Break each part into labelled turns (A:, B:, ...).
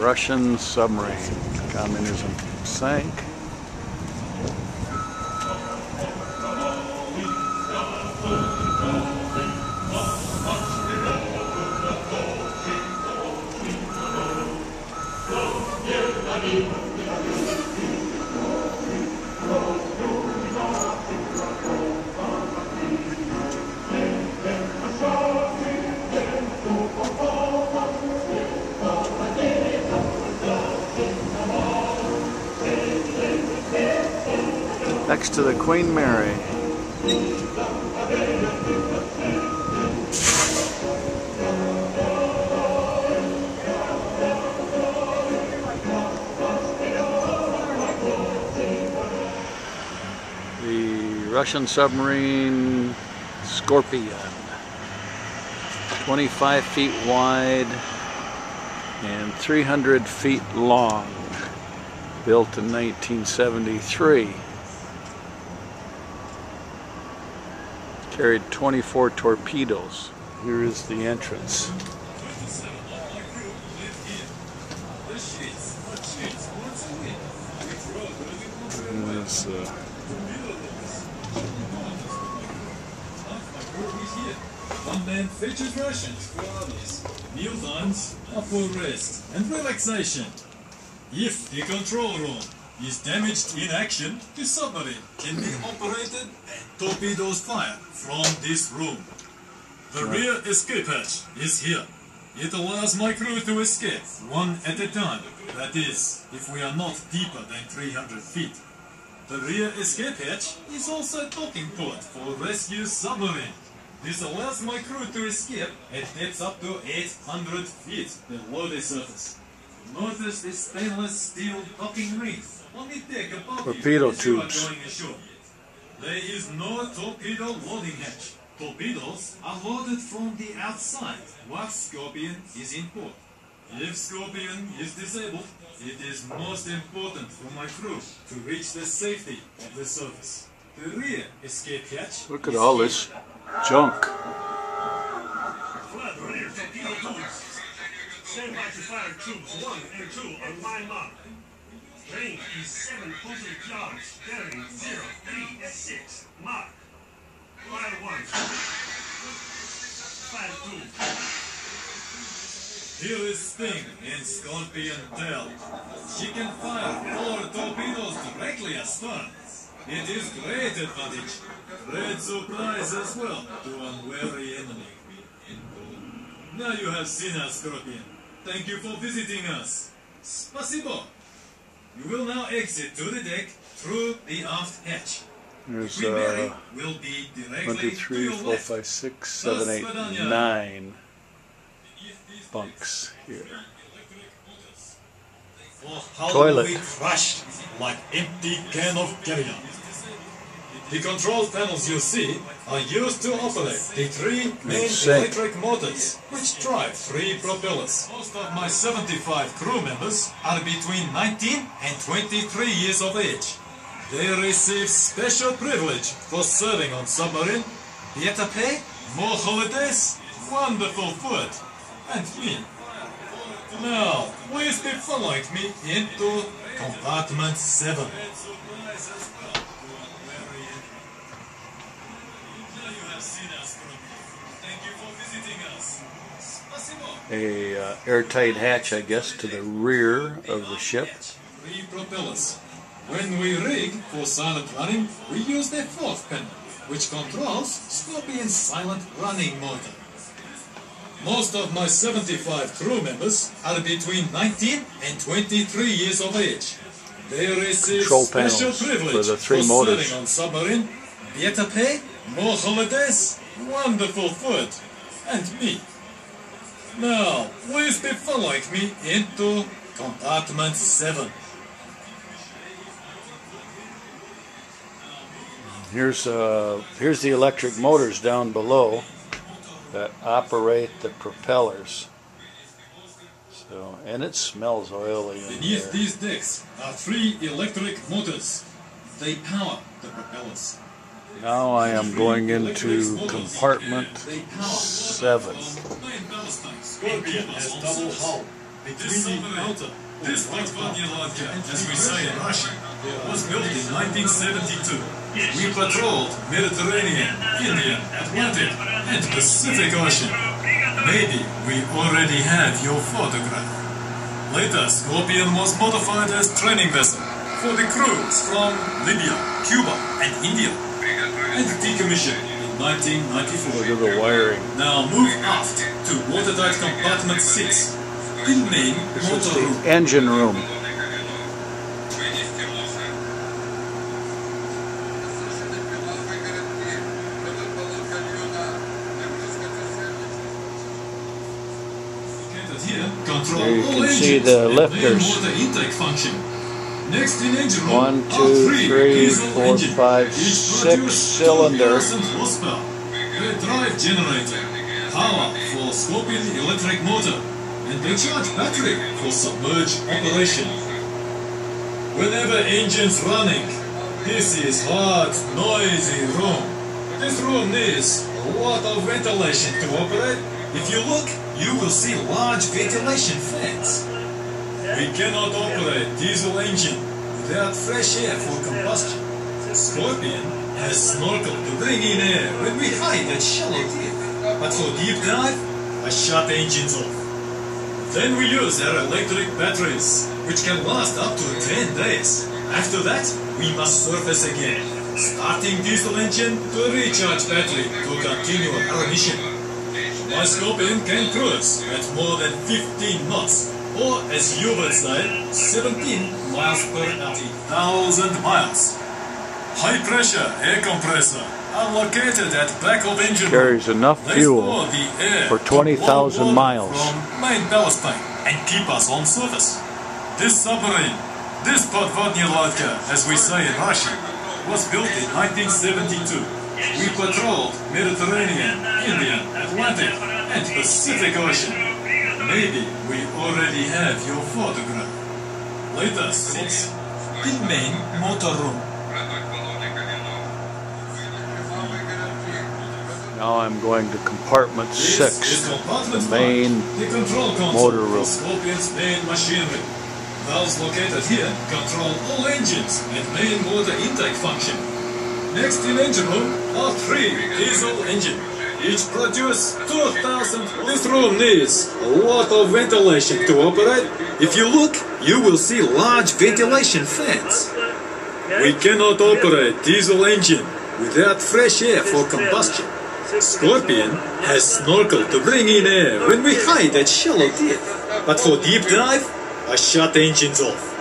A: Russian submarine. Communism sank. Next to the Queen Mary. The Russian submarine Scorpion, 25 feet wide and 300 feet long, built in 1973. Carried 24 torpedoes. Here is the entrance. This,
B: one man fetches rations for others. Meal times are for rest and relaxation. If the control room is damaged in action, the submarine can be operated and torpedoes fire from this room. The rear escape hatch is here. It allows my crew to escape one at a time. That is, if we are not deeper than 300 feet. The rear escape hatch is also a docking port for rescue submarine. This allows my crew to escape at depths up to 800 feet below the surface. Notice this stainless steel docking ring on the deck above
A: torpedo
B: you as you are
A: tubes.
B: going ashore. There is no torpedo loading hatch. Torpedoes are loaded from the outside while Scorpion is in port. If Scorpion is disabled, it is most important for my crew to reach the safety of the surface. The rear escape hatch.
A: Look at all this junk.
C: Flood rear torpedo tubes. Stand by to fire tubes 1 and 2 on my mark. Range is 7 positive yards. Bearing 0, 3 at 6. Mark. Fire 1. Fire 2.
B: Here is Sting in Scorpion tail. She can fire 4 torpedoes directly astern. It is great advantage. Great surprise as well to unwary enemy. Now you have seen us, Scorpion. Thank you for visiting us. Spasibo. You will now exit to the deck through the aft hatch.
A: There's
B: Queen Mary will be
A: 1,
B: directly
A: 2,
B: to
A: 3,
B: your
A: 4,
B: left.
A: 5, 6, 7, 8, 9 bunks here.
B: For how
A: Toilet.
B: we crashed like empty can of carrion. The control panels you see are used to operate the 3 main
A: Sink.
B: electric motors, which drive 3 propellers. Most of my 75 crew members are between 19 and 23 years of age. They receive special privilege for serving on submarine, better pay, more holidays, wonderful food, and me. Now, please be following me into compartment 7.
A: A airtight hatch, I guess, to the rear of the ship.
B: 3 propellers. When we rig for silent running, we use the 4th panel, which controls Scorpion's silent running motor. Most of my 75 crew members are between 19 and 23 years of age. They receive
A: Control
B: special
A: panels
B: privilege
A: for the 3 motors.
B: serving on submarine, better pay, more holidays, wonderful food, and me. Now, please be following me into compartment 7.
A: Here's the electric motors down below that operate the propellers. So, and it smells oily in
B: Beneath
A: here.
B: these decks are 3 electric motors. They power the propellers.
A: Now I am going into compartment 7.
B: Scorpion has double hull. between the outer. This podvodny lodka, as we say in Russian, was built in 1972. We patrolled Mediterranean, Indian, Atlantic, and Pacific Ocean. Maybe we already have your photograph. Later, Scorpion was modified as training vessel for the crews from Libya, Cuba, and India, and decommissioned in 1994.
A: Look at the wiring.
B: Now move aft to watertight compartment 6. In main
A: This is
B: motor room.
A: the engine room.
B: Here, control
A: There you
B: all
A: can see
B: engines
A: the
B: and
A: lifters.
B: main water intake function. Next in engine room,
A: 1, 2, 3,
B: diesel
A: 4,
B: engine.
A: 5,
B: Each
A: 6
B: produce
A: cylinder.
B: 2,000 horsepower. The drive generator, power for Scorpion electric motor, and the charge battery for submerged operation. Whenever engine's running, this is hot, noisy room. This room needs a lot of ventilation to operate. If you look, you will see large ventilation fans. We cannot operate diesel engine without fresh air for combustion. Scorpion has snorkel to bring in air when we hide at shallow depth. But for deep dive, I shut engines off. Then we use our electric batteries, which can last up to 10 days. After that, we must surface again, starting diesel engine to recharge battery to continue our mission. My Scorpion can cruise at more than 15 knots, or as you would say, 17 miles per hour. 1,000 miles. High pressure air compressor are located at back of engine.
A: Carries enough fuel for 20,000 miles.
B: From main ballast tank and keep us on surface. This submarine, this podvodny lodka, as we say in Russian, was built in 1972. We patrolled Mediterranean, Indian, Atlantic, and Pacific Ocean. Maybe we already have your photograph. Later, 6 in main motor room.
A: Now I'm going to compartment 6,
B: This is compartment
A: the main
B: 5, the control console
A: motor
B: for
A: room.
B: Scorpion's main machinery. Valves located here control all engines and main water intake function. Next in engine room are 3 diesel engines. Each produce 2,000. This room needs a lot of ventilation to operate. If you look, you will see large ventilation fans. We cannot operate diesel engine without fresh air for combustion. Scorpion has snorkel to bring in air when we hide at shallow depth. But for deep dive, I shut engines off.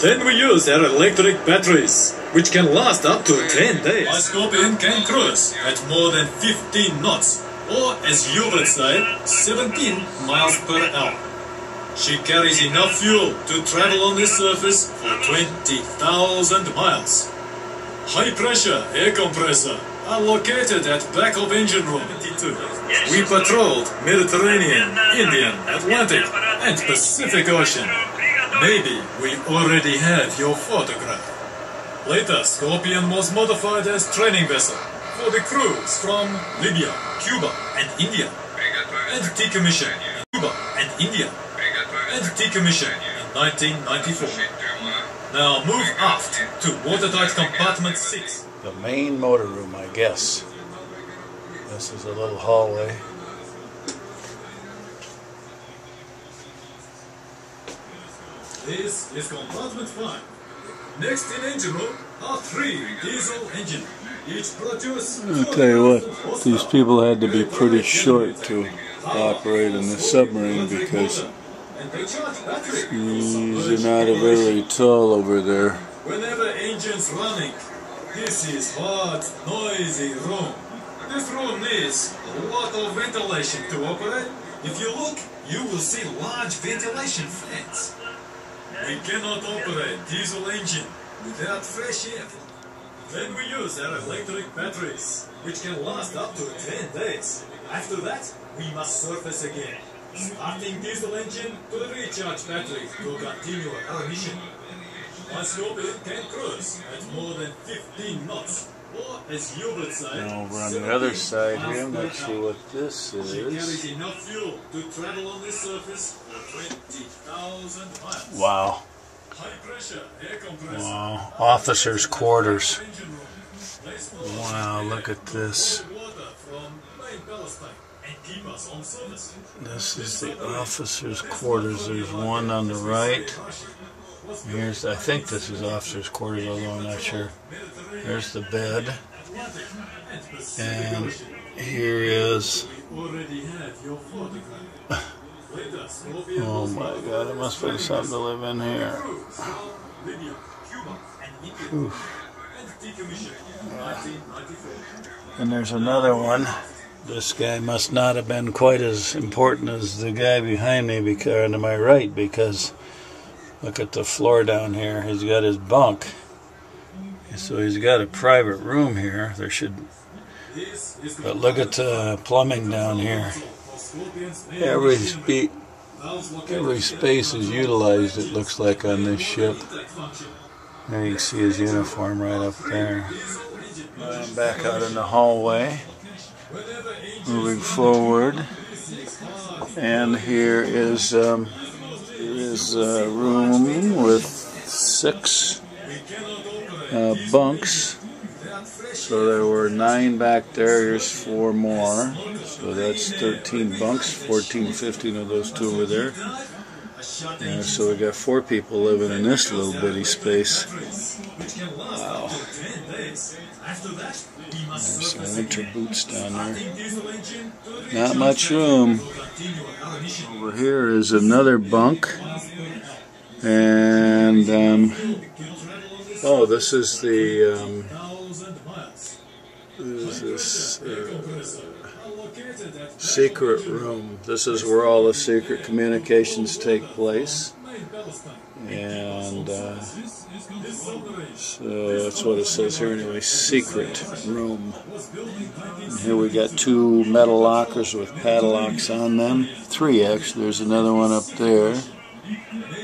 B: Then we use our electric batteries, which can last up to 10 days. My Scorpion can cruise at more than 15 knots, or as you would say, 17 miles per hour. She carries enough fuel to travel on the surface for 20,000 miles. High pressure air compressor are located at back of engine room 22. We patrolled Mediterranean, Indian, Atlantic, and Pacific Ocean. Maybe we already have your photograph. Later, Scorpion was modified as training vessel for the crews from Libya, Cuba, and India, and decommissioned in Cuba and India, and decommissioned in 1994. Now move aft to watertight compartment 6.
A: The main motor room, I guess. This is a little hallway.
B: This is compartment 5. Next in engine room are 3 diesel engines. Each produce.
D: I'll tell you what, these people had to be pretty short to operate in the submarine because these are not very tall over there.
B: Whenever engine's running, this is hot, noisy room. This room needs a lot of ventilation to operate. If you look, you will see large ventilation fans. We cannot operate diesel engine without fresh air. Then we use our electric batteries, which can last up to 10 days. After that, we must surface again, starting diesel engine to recharge battery to continue our mission. My Scorpion can cruise at more than 15 knots. Or, as Hubert said,
A: And over on the other side here, I'm not sure what this
B: She carries
A: is.
B: enough fuel to travel on this surface for 20,000 miles.
A: Wow.
B: High pressure air compressor.
A: Wow. Officers' quarters.
B: Engine room. Place for
A: Wow, look at this.
B: water from main ballast tank and keep us on service.
A: This is the officers' quarters. There's one on the right. Here's, I think this is officers' quarters, although I'm not sure. There's the bed. And here is,
B: Already have your photograph. Later, Scorpion
A: oh my God, it must be something to live in here.
B: Libya, Cuba, and India. And decommissioned in 1994.
A: And there's another one. This guy must not have been quite as important as the guy behind me, because, to my right, because look at the floor down here. He's got his bunk. So he's got a private room here. There should, but look at the plumbing down here. Every space is utilized, it looks like, on this ship. There you can see his uniform right up there. I'm back out in the hallway, moving forward, and here is a room with 6 bunks. So there were 9 back there. Here's 4 more. So that's 13 bunks. 14, 15 of those 2 over there. And so we got 4 people living in this little bitty space. Wow. There's some winter boots down there. Not much room. Over here is another bunk. And oh, this is the secret room. This is where all the secret communications take place. And so that's what it says here anyway, secret room. And here we got 2 metal lockers with padlocks on them. 3 actually, there's another one up there.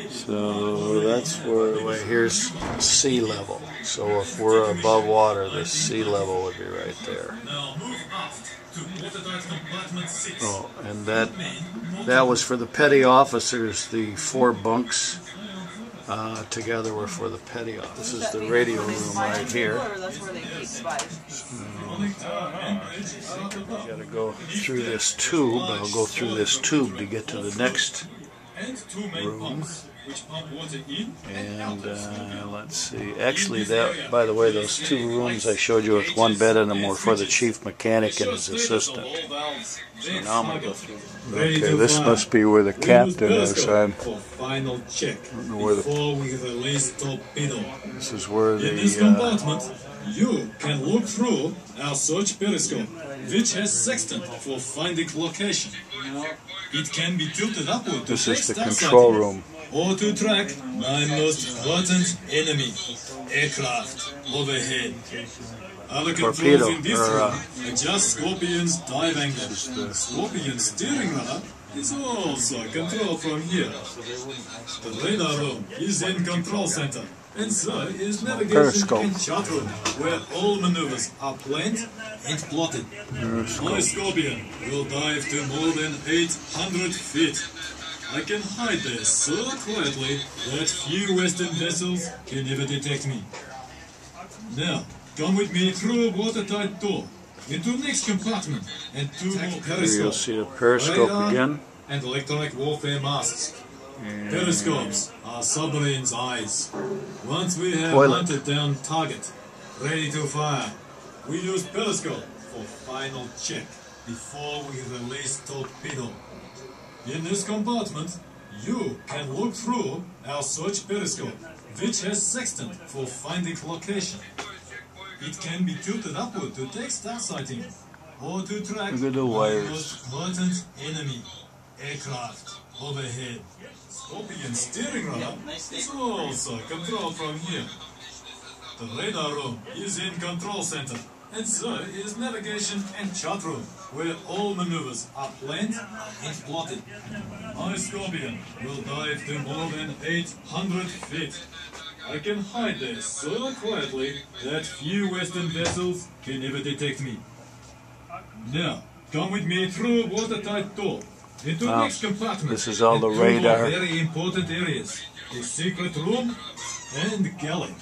A: So that's where, here's sea level. So if we're above water, the sea level would be right there. Oh, and that was for the petty officers. The 4 bunks together were for the petty officers. This is the radio room right here. You gotta go through this tube. I'll go through this tube to get to the next room. And let's see. Actually, that, by the way, those 2 rooms I showed you with 1 bed in them were for the chief mechanic and his assistant. So now I'm gonna go through. Okay, this must be where the captain is. I don't know where this is where the.
B: In this compartment, you can look through our search periscope, which has sextant for finding location. It can be tilted upward to
A: This is the
B: star
A: control
B: sighting,
A: room.
B: or to track 9 most potent enemy aircraft overhead. Other controls in this room adjust Scorpion's dive angle. Scorpion's steering rudder is also controlled from here. The radar room is in control center, and so is navigation
A: Periscope.
B: and chart room, where all maneuvers are planned and plotted. My Scorpion will dive to more than 800 feet. I can hide there so quietly that few Western vessels can ever detect me. Now, come with me through a watertight door, into the next compartment, and 2 more
A: Here you'll
B: periscopes.
A: see the periscope
B: Radar
A: again.
B: and electronic warfare masks. Periscopes are Submarine's eyes. Once we have hunted down target, ready to fire, we use periscope for final check before we release torpedo. In this compartment, you can look through our search periscope, which has sextant for finding location. It can be tilted upward to take star sighting, or to track
A: Look at the wires.
B: most potent enemy aircraft overhead. Scorpion steering rudder is also controlled from here. The radar room is in control center, and so is navigation and chart room, where all maneuvers are planned and plotted. My Scorpion will dive to more than 800 feet. I can hide there so quietly that few Western vessels can ever detect me. Now, come with me through a watertight door into the next compartment.
A: This is all the
B: and two more
A: radar.
B: very important areas: the secret room and galley.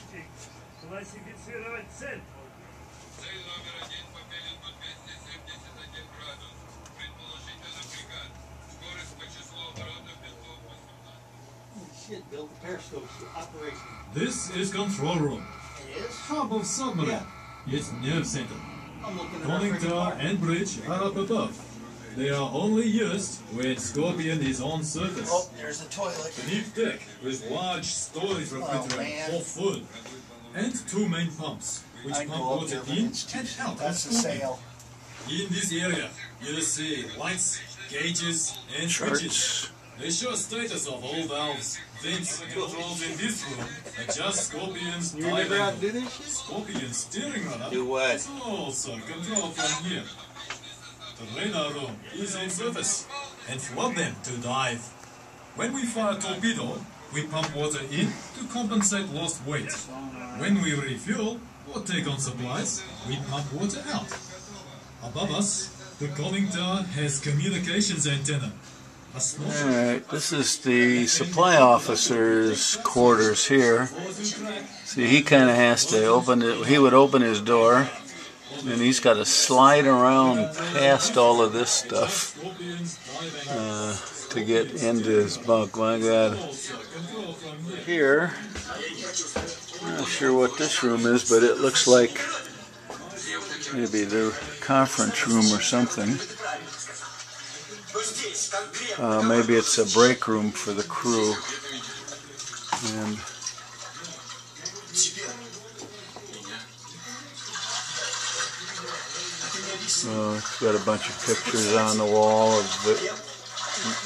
B: This is control room. Hub of Submarine. Its nerve center. Conning tower and bridge are up above. They are only used when Scorpion is on surface.
E: Oh, there's the toilet.
B: Deep deck with large storage refrigerator for food. And two main pumps, which
E: I
B: pump
E: go up
B: water
E: there, but
B: in
E: it's
B: and
E: too-
B: out of
E: that's the
B: Scorpion.
E: sail.
B: In this area, you'll see lights, gauges, and switches.
A: Charts.
B: They show status of all valves, vents, and controls in this room. Adjust Scorpion's
E: You never
B: dive
E: have to do
B: angle.
E: this shit?
B: Scorpion's steering rudder
E: Do what?
B: is also controlled from here. The radar room is on surface, and flood them to dive. When we fire a torpedo, we pump water in to compensate lost weight. When we refuel or take on supplies, we pump water out. Above us, the conning tower has communications antenna. A small
A: Alright, this is the supply officer's quarters here. See, he kind of has to open it. He would open his door, and he's got to slide around past all of this stuff to get into his bunk. My God. Here, I'm not sure what this room is, but it looks like maybe the conference room or something. Maybe it's a break room for the crew. And it's got a bunch of pictures on the wall of the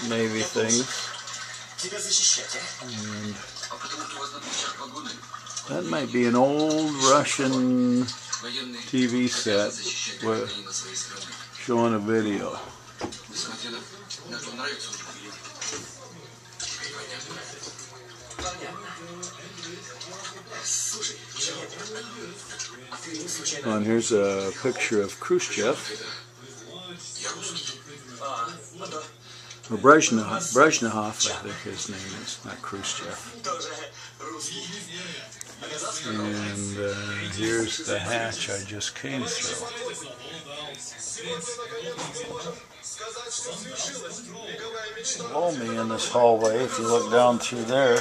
A: Navy things. And that might be an old Russian TV set showing a video. And here's a picture of Khrushchev. Or Brezhnev, I think his name is, not Khrushchev. And here's the hatch I just came through. Below me in this hallway, if you look down through there,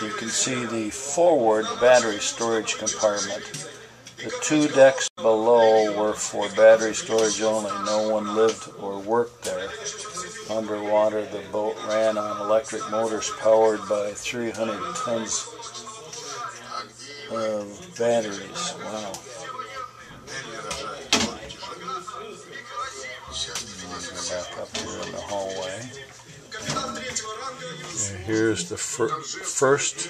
A: you can see the forward battery storage compartment. The two decks below were for battery storage only. No one lived or worked there. Underwater, the boat ran on electric motors powered by 300 tons of batteries. Wow. Back up here in the hallway. And here's the first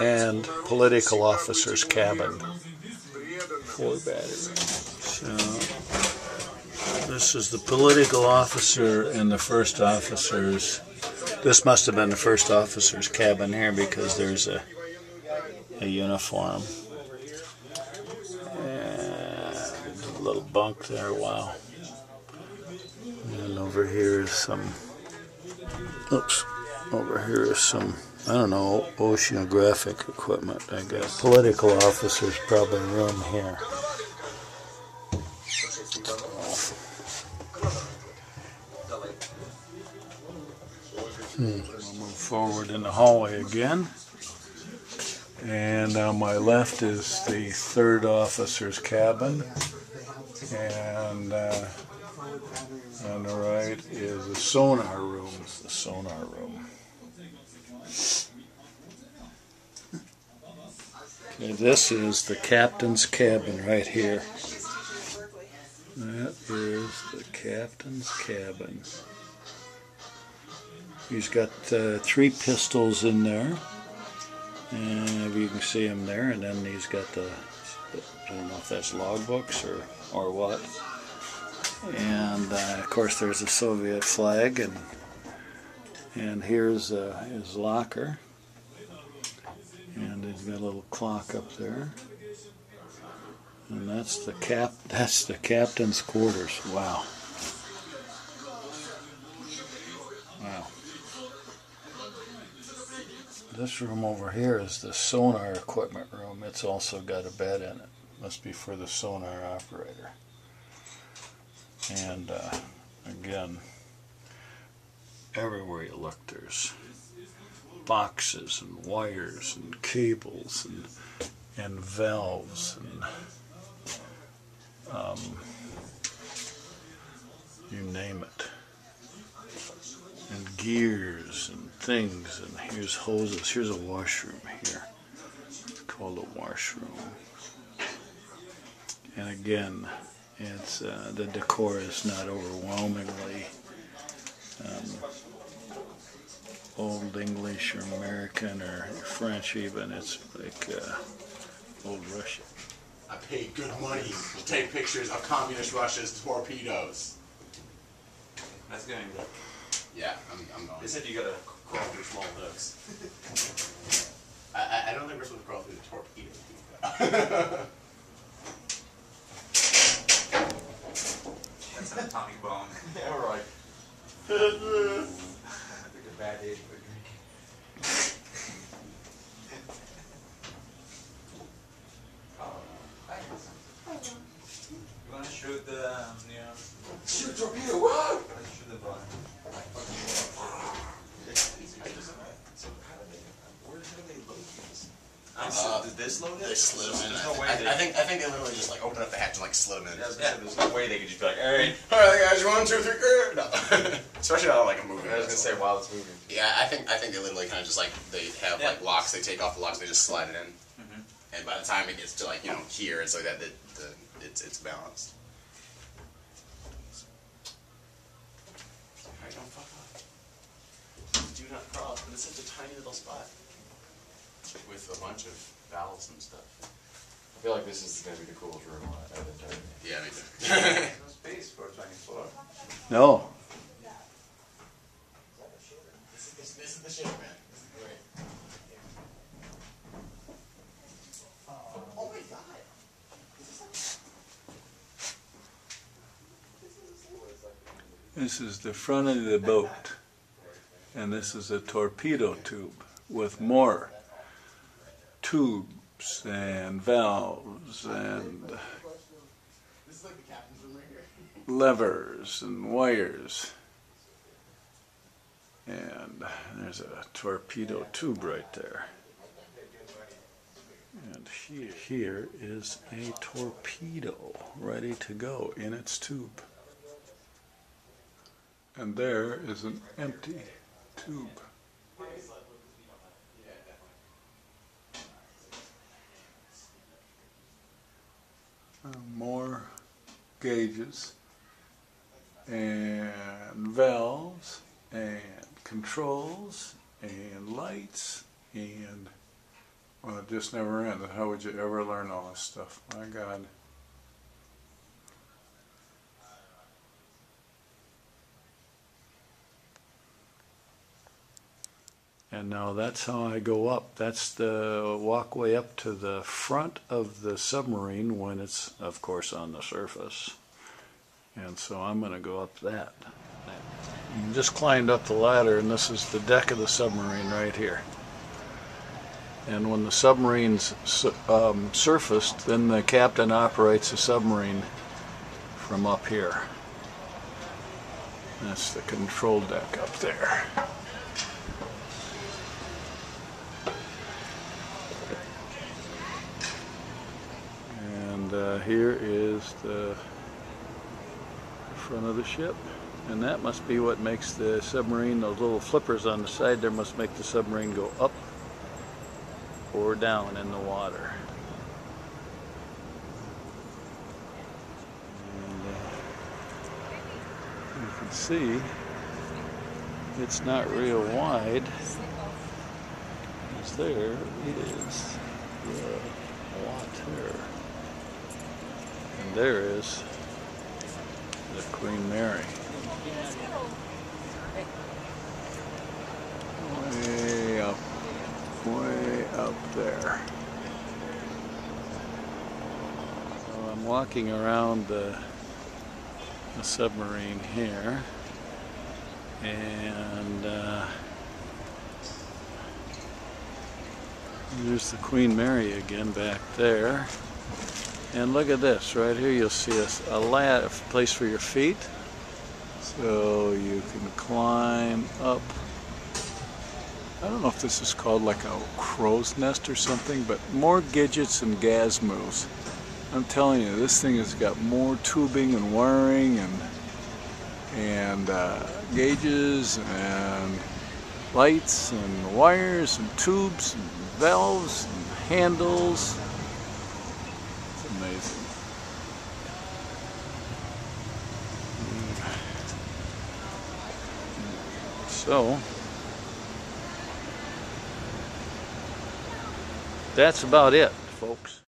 A: and political officer's cabin. 4 batteries. So this is the political officer and the first officer's. This must have been the first officer's cabin here because there's a uniform. And a little bunk there. Wow. And over here is some. Oops. Over here is some, I don't know, oceanographic equipment, I guess. Political officers probably room here. We'll move forward in the hallway again. And on my left is the third officer's cabin. And on the right is the sonar room. The sonar room. Okay, this is the captain's cabin right here. That is the captain's cabin. He's got 3 pistols in there. And you can see him there. And then he's got the, I don't know if that's logbooks or what. And of course there's a Soviet flag, and here's his locker, And he's got a little clock up there. And that's the captain's quarters. Wow. Wow. This room over here is the sonar equipment room. It's also got a bed in it. Must be for the sonar operator. And again, everywhere you look, there's boxes and wires and cables and valves and you name it, and gears and things. And here's hoses. Here's a washroom here. It's called a washroom. And again, it's the decor is not overwhelmingly Old English or American or French even. It's like Old Russian.
E: I paid good money to take pictures of communist Russia's torpedoes.
F: That's going to
E: Yeah, I'm going.
F: They said you gotta crawl through small nooks.
E: I don't think we're supposed to crawl through the torpedoes.
F: That's an atomic bomb.
E: Yeah, right.
F: I think a bad day for a drink. You wanna shoot the,
E: Shoot a torpedo, what?
F: let's shoot the bottom.
E: So how do they load these?
F: Did this load it?
E: They slid them in.
F: There's no way
E: I think they literally just like opened up the hatch and like slid them in.
F: Yeah, there's no way they could just be like, alright.
E: Alright guys, 1, 2, 3, no. Especially not like a movie.
F: I was gonna say while it's moving.
E: Yeah, I think they literally kind of just like, they have like locks, they take off the locks, they just slide it in. And by the time it gets to like, here, it's like that, it's balanced. Alright, don't fuck up. Do not cross, but it's such a tiny little spot. With a bunch of valves and stuff.
F: I feel like this is gonna be the coolest room out of the entire thing.
E: Yeah, me too.
F: No space for a tiny floor.
A: No.
E: This is the shit, man. This is great. Oh my god.
A: This is the front of the boat. And this is a torpedo tube with more tubes and valves and
E: This is like the captain's room right here.
A: levers and wires. And there's a torpedo tube right there. And here is a torpedo ready to go in its tube. And there is an empty tube. More gauges and valves and controls and lights and, well, it just never ends. How would you ever learn all this stuff? My God. And now that's how I go up. That's the walkway up to the front of the submarine when it's, of course, on the surface. And so I'm going to go up that. You just climbed up the ladder, and this is the deck of the submarine right here. And when the submarine's surfaced, then the captain operates the submarine from up here. That's the control deck up there. And here is the front of the ship, and that must be what makes the submarine, those little flippers on the side there must make the submarine go up or down in the water. And you can see it's not real wide, as there is the water. And there is the Queen Mary. Way up
D: way up there.
A: So I'm walking around the submarine here, and there's the Queen Mary again back there. And look at this, right here you'll see a place for your feet. So you can climb up. I don't know if this is called like a crow's nest or something, but more gadgets and gazmos. I'm telling you, this thing has got more tubing and wiring and gauges and lights and wires and tubes and valves and handles. It's amazing. So that's about it, folks.